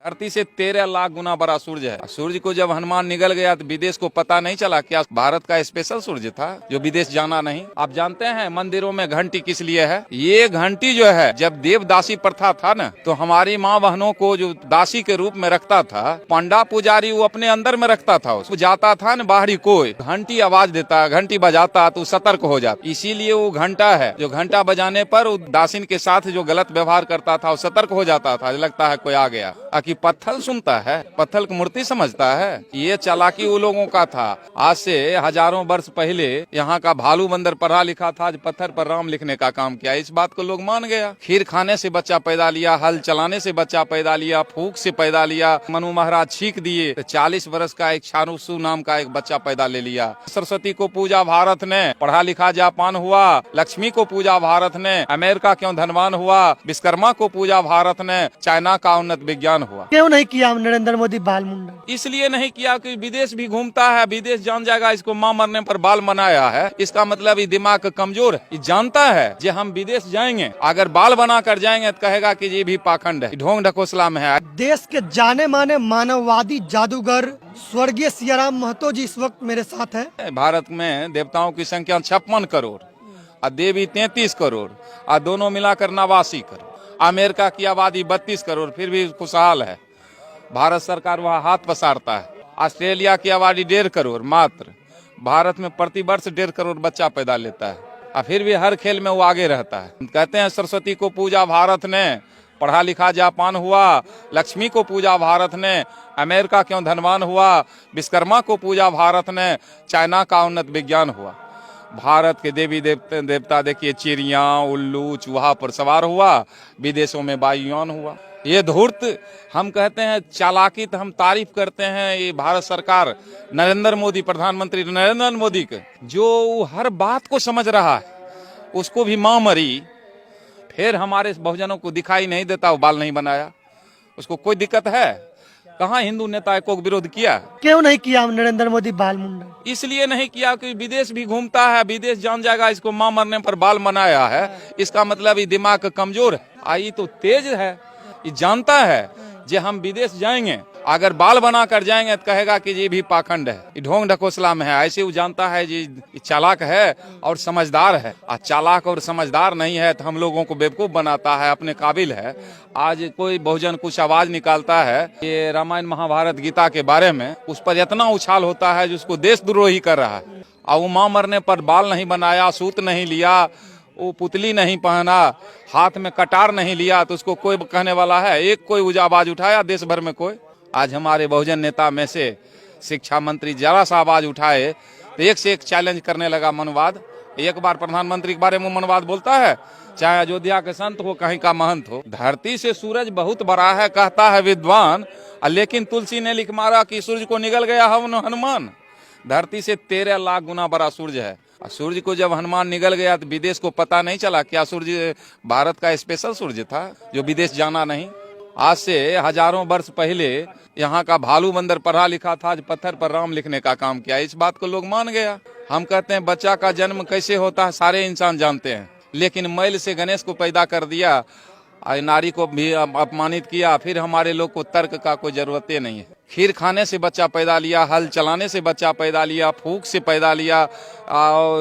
धरती से 13 लाख गुना बड़ा सूरज है। सूरज को जब हनुमान निगल गया तो विदेश को पता नहीं चला क्या भारत का स्पेशल सूरज था जो विदेश जाना नहीं। आप जानते हैं मंदिरों में घंटी किस लिए है? ये घंटी जो है जब देवदासी प्रथा था ना, तो हमारी माँ बहनों को जो दासी के रूप में रखता था, पंडा पुजारी वो अपने अंदर में रखता था। उसको जाता था न बाहरी कोई, घंटी आवाज देता, घंटी बजाता तो सतर्क हो जाता। इसीलिए वो घंटा है जो घंटा बजाने पर दासिन के साथ जो गलत व्यवहार करता था वो सतर्क हो जाता था, लगता है कोई आ गया। कि पत्थर सुनता है, पत्थर की मूर्ति समझता है। ये चालाकी उन लोगों का था। आज से हजारों वर्ष पहले यहाँ का भालू बंदर पढ़ा लिखा था, पत्थर पर राम लिखने का काम किया। इस बात को लोग मान गया। खीर खाने से बच्चा पैदा लिया, हल चलाने से बच्चा पैदा लिया, फूक से पैदा लिया। मनु महाराज छींक दिए तो 40 वर्ष का एक शानुसु नाम का एक बच्चा पैदा ले लिया। सरस्वती को पूजा भारत ने, पढ़ा लिखा जापान हुआ। लक्ष्मी को पूजा भारत ने, अमेरिका क्यों धनवान हुआ। विश्वकर्मा को पूजा भारत ने, चाइना का उन्नत विज्ञान हुआ। क्यों नहीं किया नरेंद्र मोदी बाल मुंडन? इसलिए नहीं किया कि विदेश भी घूमता है, विदेश जान जाएगा इसको मां मरने पर बाल बनाया है। इसका मतलब ये दिमाग कमजोर है। ये जानता है कि हम विदेश जाएंगे, अगर बाल बना कर जाएंगे तो कहेगा कि ये भी पाखंड है, ढोंग ढकोसला में है। देश के जाने माने मानववादी जादूगर स्वर्गीय सियाराम महतो जी इस वक्त मेरे साथ है। भारत में देवताओं की संख्या 56 करोड़ और देवी 33 करोड़ और दोनों मिलाकर 89 करोड़। अमेरिका की आबादी 32 करोड़, फिर भी खुशहाल है। भारत सरकार वहाँ हाथ पसारता है। ऑस्ट्रेलिया की आबादी 1.5 करोड़ मात्र। भारत में प्रति वर्ष 1.5 करोड़ बच्चा पैदा लेता है और फिर भी हर खेल में वो आगे रहता है। कहते हैं सरस्वती को पूजा भारत ने, पढ़ा लिखा जापान हुआ। लक्ष्मी को पूजा भारत ने, अमेरिका क्यों धनवान हुआ। विश्वकर्मा को पूजा भारत ने, चाइना का उन्नत विज्ञान हुआ। भारत के देवी देवता देखिए, चिड़िया, उल्लू, चूहा पर सवार हुआ। विदेशों में वायुयान हुआ। ये धूर्त हम कहते हैं, चालाकी तो हम तारीफ करते हैं ये भारत सरकार नरेंद्र मोदी, प्रधानमंत्री नरेंद्र मोदी के, जो हर बात को समझ रहा है। उसको भी मां मरी, फिर हमारे बहुजनों को दिखाई नहीं देता, वो बाल नहीं बनाया। उसको कोई दिक्कत है? कहाँ हिंदू नेता को विरोध किया? क्यों नहीं किया नरेंद्र मोदी बाल मुंडन? इसलिए नहीं किया कि विदेश भी घूमता है, विदेश जान जाएगा इसको मां मरने पर बाल बनाया है। इसका मतलब ये दिमाग कमजोर है। आई तो तेज है, ये जानता है जे हम विदेश जाएंगे, अगर बाल बना कर जाएंगे तो कहेगा कि ये भी पाखंड है, ये ढोंग ढकोसला में है। ऐसे वो जानता है ये चालाक है और समझदार है। चालाक और समझदार नहीं है तो हम लोगों को बेवकूफ बनाता है, अपने काबिल है। आज कोई बहुजन कुछ आवाज निकालता है ये रामायण महाभारत गीता के बारे में, उस पर इतना उछाल होता है जिसको देशद्रोही कर रहा है। और वो मां मरने पर बाल नहीं बनाया, सूत नहीं लिया, वो पुतली नहीं पहना, हाथ में कटार नहीं लिया, तो उसको कोई कहने वाला है? एक कोई आवाज उठाया देश भर में कोई? आज हमारे बहुजन नेता में से शिक्षा मंत्री जरा सा आवाज उठाए तो एक से एक चैलेंज करने लगा मनवाद। एक बार प्रधानमंत्री के बारे में मनवाद बोलता है, चाहे अयोध्या के संत हो, कहीं का महंत हो। धरती से सूरज बहुत बड़ा है कहता है विद्वान, लेकिन तुलसी ने लिख मारा कि सूरज को निगल गया हनुमान। धरती से 13 लाख गुना बड़ा सूरज है। सूरज को जब हनुमान निगल गया तो विदेश को पता नहीं चला क्या सूरज भारत का स्पेशल सूरज था जो विदेश जाना नहीं। आज से हजारों वर्ष पहले यहाँ का भालू बंदर पढ़ा लिखा था, पत्थर पर राम लिखने का काम किया। इस बात को लोग मान गया। हम कहते हैं बच्चा का जन्म कैसे होता है सारे इंसान जानते हैं, लेकिन मैल से गणेश को पैदा कर दिया, नारी को भी अपमानित किया। फिर हमारे लोग को तर्क का कोई जरूरत नहीं है। खीर खाने से बच्चा पैदा लिया, हल चलाने से बच्चा पैदा लिया, फूक से पैदा लिया।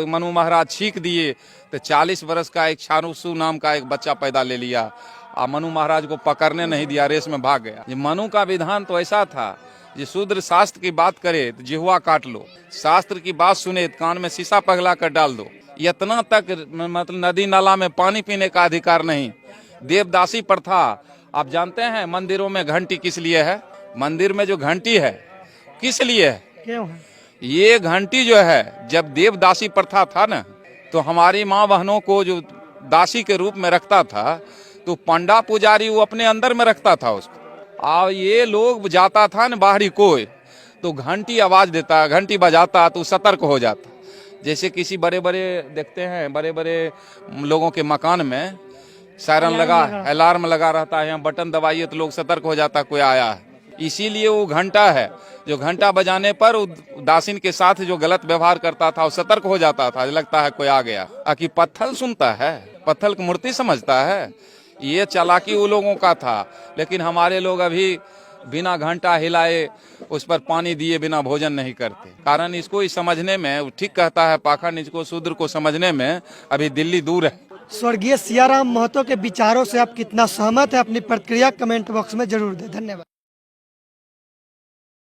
मनु महाराज छींक दिए तो 40 वर्ष का एक शानुसु नाम का एक बच्चा पैदा ले लिया। मनु महाराज को पकड़ने नहीं दिया, रेस में भाग गया। मनु का विधान तो ऐसा था, ये शूद्र शास्त्र की बात करे तो जिह्वा काट लो, शास्त्र की बात सुने तो कान में शीशा पगला कर डाल दो। इतना तक मतलब नदी नाला में पानी पीने का अधिकार नहीं। देवदासी प्रथा, आप जानते हैं मंदिरों में घंटी किस लिए है? मंदिर में जो घंटी है किस लिए है? क्यों है? ये घंटी जो है जब देवदासी प्रथा था ना, तो हमारी माँ बहनों को जो दासी के रूप में रखता था, तो पंडा पुजारी वो अपने अंदर में रखता था उसको। और ये लोग जाता था ना बाहरी कोई, तो घंटी आवाज देता, घंटी बजाता तो सतर्क हो जाता। जैसे किसी बड़े बड़े देखते हैं, बड़े बड़े लोगों के मकान में सायरन लगा, अलार्म लगा रहता है, बटन दबाइए तो लोग सतर्क हो जाता कोई आया है। इसीलिए वो घंटा है जो घंटा बजाने पर दासिन के साथ जो गलत व्यवहार करता था वो सतर्क हो जाता था, लगता है कोई आ गया। कि पत्थर सुनता है, पत्थर की मूर्ति समझता है। ये चालाकी उन लोगों का था, लेकिन हमारे लोग अभी बिना घंटा हिलाए उस पर पानी दिए बिना भोजन नहीं करते। कारण इसको ही समझने में, वो ठीक कहता है पाखंड, इसको शूद्र को समझने में अभी दिल्ली दूर है। स्वर्गीय सियाराम महतो के विचारों से आप कितना सहमत है, अपनी प्रतिक्रिया कमेंट बॉक्स में जरूर दें। धन्यवाद।